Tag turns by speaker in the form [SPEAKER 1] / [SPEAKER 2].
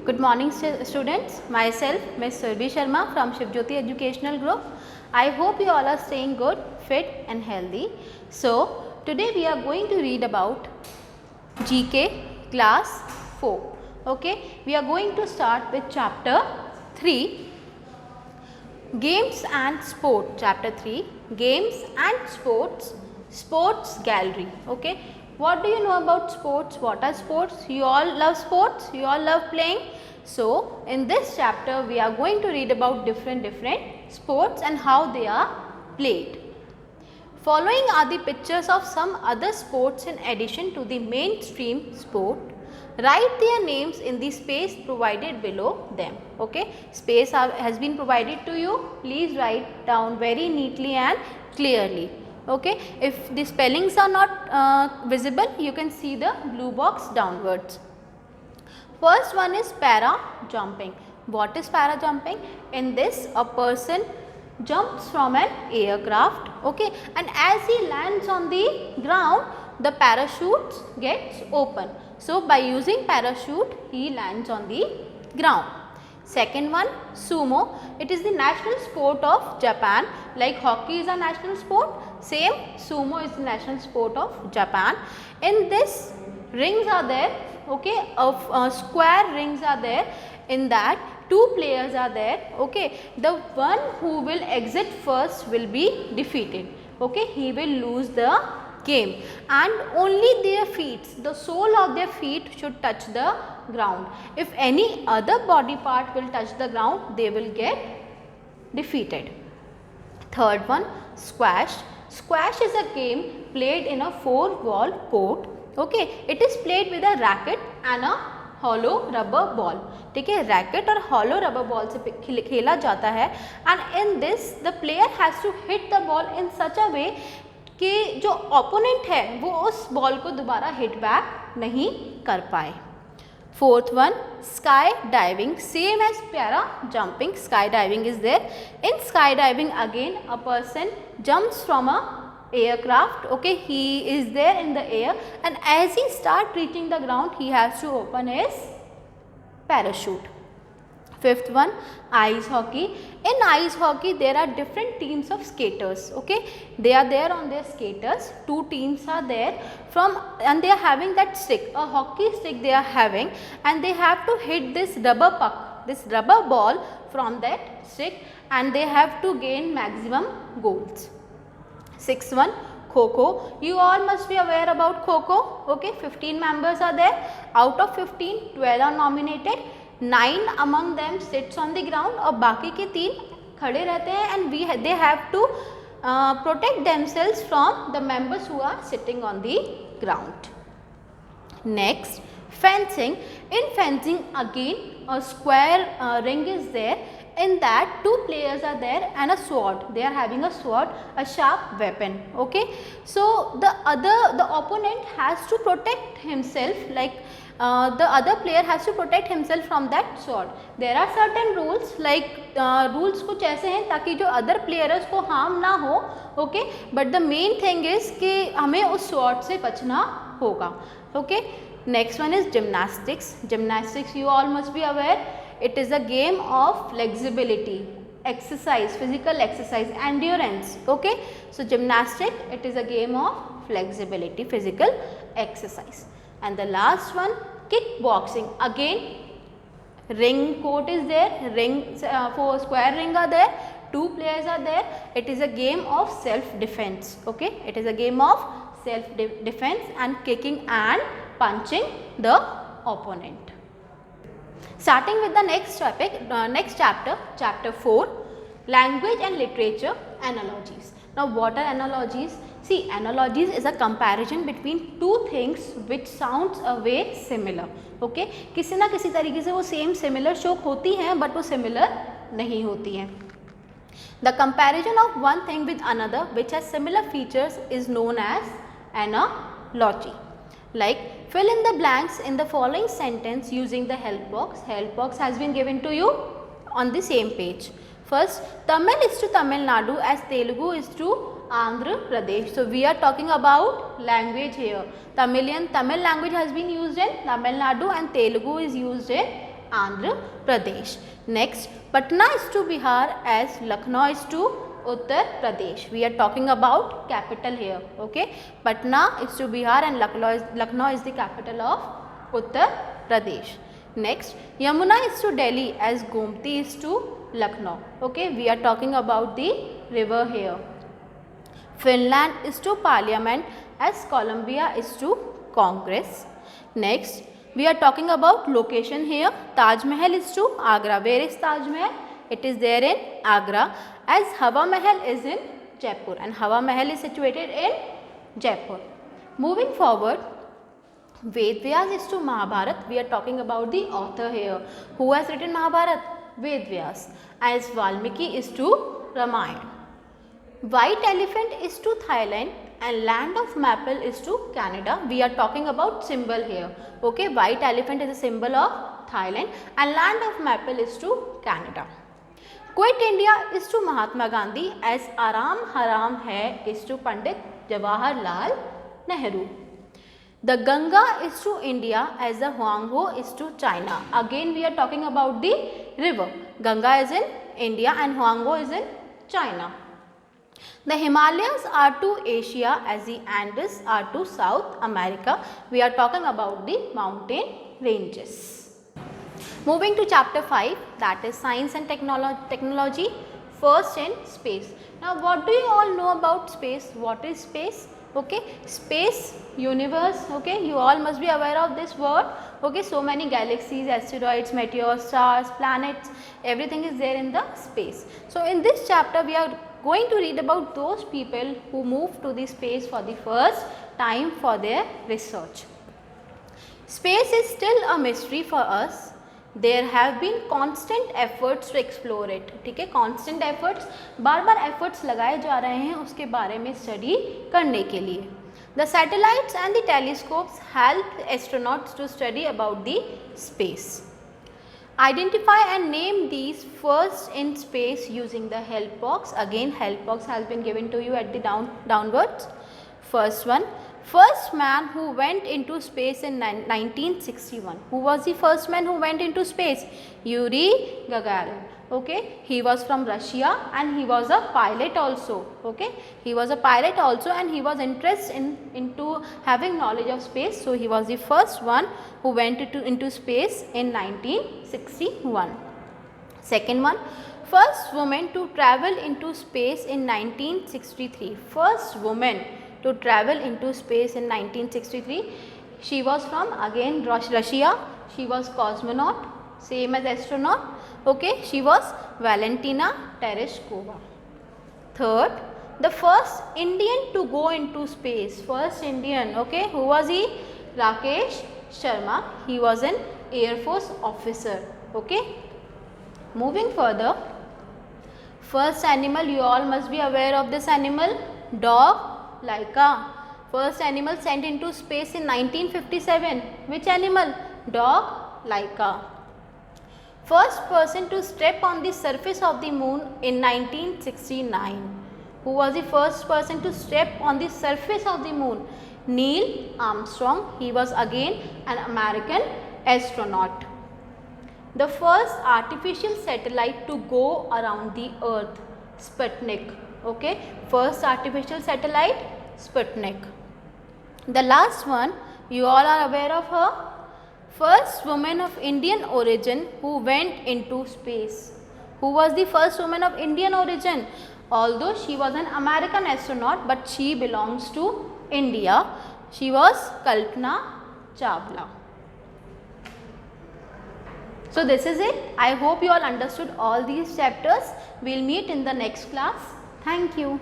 [SPEAKER 1] Good morning students, myself Ms. Surbhi Sharma from Shivjyoti Educational Group. I hope you all are staying good, fit and healthy. So today we are going to read about GK class 4. Okay, we are going to start with chapter 3, Games and Sport. Chapter 3, Games and Sports, Sports Gallery. Okay, what do you know about sports? What are sports? You all love sports, you all love playing. So in this chapter we are going to read about different sports and how they are played. Following are the pictures of some other sports in addition to the mainstream sport. Write their names in the space provided below them. Okay, space has been provided to you. Please write down very neatly and clearly. Okay, if the spellings are not visible, you can see the blue box downwards. First one is para jumping. What is para jumping? In this, a person jumps from an aircraft, okay, and as he lands on the ground, the parachute gets open. So by using parachute, he lands on the ground. Second one, sumo. It is the national sport of Japan. Like hockey is a national sport, same sumo is the national sport of Japan. In this, rings are there, okay, of square rings are there. In that, two players are there, okay. The one who will exit first will be defeated, okay, he will lose the game, and only their feet, the sole of their feet should touch the ground. If any other body part will touch the ground, they will get defeated. Third one, squash. Squash is a game played in a 4-wall court, okay. It is played with a racket and a hollow rubber ball. ठीक है, racket और hollow rubber ball से खेला जाता है. And in this the player has to hit the ball in such a way कि जो opponent है वो उस बॉल को दोबारा हिट बैक नहीं कर पाए. Fourth one, sky diving. Same as para jumping, sky diving is there. In sky diving again a person jumps from a aircraft, okay, he is there in the air, and as he start reaching the ground, he has to open his parachute. Fifth one, ice hockey. In ice hockey there are different teams of skaters, okay, they are there on their skaters. Two teams are there from, and they are having that stick, a hockey stick they are having, and they have to hit this rubber puck, this rubber ball from that stick, and they have to gain maximum goals. Sixth one, Kho-Kho. You all must be aware about Kho-Kho, okay. 15 members are there. Out of 15, 12 are nominated. 9 among them sits on the ground और बाकी के 3 खड़े रहते हैं, and they have to protect themselves from the members who are sitting on the ground. Next, fencing. In fencing again a square ring is there. In that, 2 players are there and a sword. They are having a sword, a sharp weapon, okay. So the opponent has to protect himself, like the other player has to protect himself from that sword. There are certain rules, like rules कुछ ऐसे हैं ताकि जो other players को harm ना हो, okay. But the main thing is कि हमें उस sword से बचना होगा, okay. Next one is gymnastics. Gymnastics, you all must be aware. It is a game of flexibility, exercise, physical exercise, endurance, okay. So gymnastic, it is a game of flexibility, physical exercise. And the last one, kickboxing. Again, ring court is there, ring, 4 square ring are there, 2 players are there. It is a game of self defense, okay. It is a game of self defense and kicking and punching the opponent. Starting with the next topic, next chapter, chapter 4, language and literature analogies. Now what are analogies? See, analogies is a comparison between two things which sounds a way similar, okay. किसी ना किसी तरीके से वो same similar show होती हैं but वो similar नहीं होती हैं. The comparison of one thing with another which has similar features is known as analogy. Like, fill in the blanks in the following sentence using the help box. Help box has been given to you on the same page. First, Tamil is to Tamil Nadu as Telugu is to Andhra Pradesh. So we are talking about language here. Tamil language has been used in Tamil Nadu and Telugu is used in Andhra Pradesh. Next, Patna is to Bihar as Lucknow is to Uttar Pradesh. We are talking about capital here. Okay, Patna is to Bihar and Lucknow is the capital of Uttar Pradesh. Next, Yamuna is to Delhi as Gomti is to Lucknow. Okay, we are talking about the river here. Finland is to Parliament as Colombia is to Congress. Next, we are talking about location here. Taj Mahal is to Agra. Where is Taj Mahal? It is there in Agra, as Hawa Mahal is in Jaipur, and Hawa Mahal is situated in Jaipur. Moving forward, Ved Vyas is to Mahabharat. We are talking about the author here. Who has written Mahabharat? Ved Vyas. As Valmiki is to Ramayana. White Elephant is to Thailand and Land of Maple is to Canada. We are talking about symbol here. Okay, White Elephant is a symbol of Thailand and Land of Maple is to Canada. Quit India is to Mahatma Gandhi, as Aram Haram Hai is to Pandit Jawaharlal Nehru. The Ganga is to India as the Huangho is to China. Again we are talking about the river. Ganga is in India and Huangho is in China. The Himalayas are to Asia as the Andes are to South America. We are talking about the mountain ranges. Moving to chapter 5, that is science and technology. First in space. Now what do you all know about space? What is space? Okay, space, universe, okay, you all must be aware of this word. Okay, so many galaxies, asteroids, meteors, stars, planets, everything is there in the space. So in this chapter we are going to read about those people who moved to the space for the first time for their research. Space is still a mystery for us. There have been constant efforts to explore it. ठीक है, constant efforts, बार बार efforts लगाए जा रहे हैं उसके बारे में study करने के लिए. The satellites and the telescopes help astronauts to study about the space. Identify and name these first in space using the help box. Again, help box has been given to you at the downwards. First one, first man who went into space in 1961. Who was the first man who went into space? Yuri Gagarin. Okay, he was from Russia and he was a pilot also. Okay, he was a pilot also and he was interested into having knowledge of space. So he was the first one who went into space in 1961. Second one, first woman to travel into space in 1963. First woman to travel into space in 1963. She was from again Russia. She was cosmonaut, same as astronaut. Okay, she was Valentina Tereshkova. Third, the first Indian to go into space. First Indian, okay, who was he? Rakesh Sharma. He was an Air Force officer. Okay. Moving further, first animal, you all must be aware of this animal, dog, Laika. First animal sent into space in 1957. Which animal? Dog, Laika. First person to step on the surface of the moon in 1969. Who was the first person to step on the surface of the moon? Neil Armstrong. He was again an American astronaut. The first artificial satellite to go around the earth, Sputnik. Okay, first artificial satellite, Sputnik. The last one, you all are aware of her. First woman of Indian origin who went into space. Who was the first woman of Indian origin? Although she was an American astronaut, but she belongs to India. She was Kalpana Chawla. So this is it. I hope you all understood all these chapters. We will meet in the next class. Thank you.